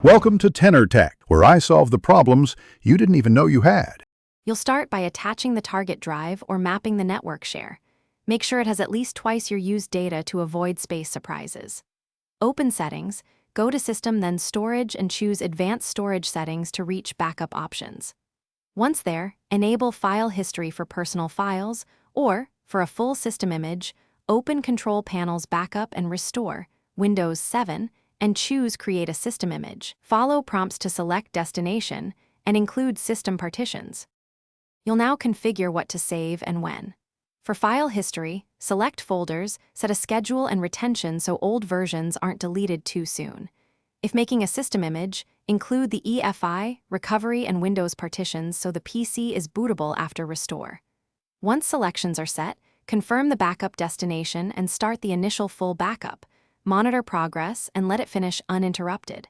Welcome to Tenor Tech, where I solve the problems you didn't even know you had. You'll start by attaching the target drive or mapping the network share. Make sure it has at least twice your used data to avoid space surprises. Open Settings, go to System then Storage and choose Advanced Storage Settings to reach backup options. Once there, enable File History for personal files, or, for a full system image, open Control Panel's Backup and Restore, Windows 7, and choose Create a System Image. Follow prompts to select destination and include system partitions. You'll now configure what to save and when. For file history, select folders, set a schedule and retention so old versions aren't deleted too soon. If making a system image, include the EFI, recovery, and Windows partitions so the PC is bootable after restore. Once selections are set, confirm the backup destination and start the initial full backup. Monitor progress and let it finish uninterrupted.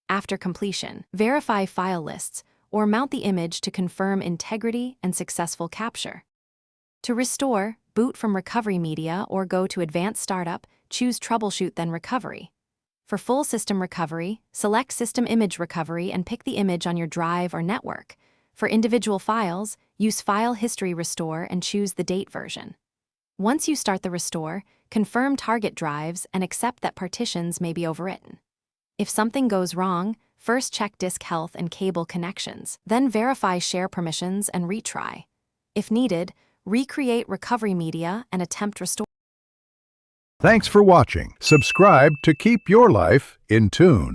After completion, verify file lists or mount the image to confirm integrity and successful capture. To restore, boot from recovery media or go to Advanced Startup, choose Troubleshoot then Recovery. For full system recovery, select System Image Recovery and pick the image on your drive or network. For individual files, use File History Restore and choose the date version. Once you start the restore, confirm target drives and accept that partitions may be overwritten. If something goes wrong, first check disk health and cable connections, then verify share permissions and retry. If needed, recreate recovery media and attempt restore. Thanks for watching. Subscribe to keep your life in tune.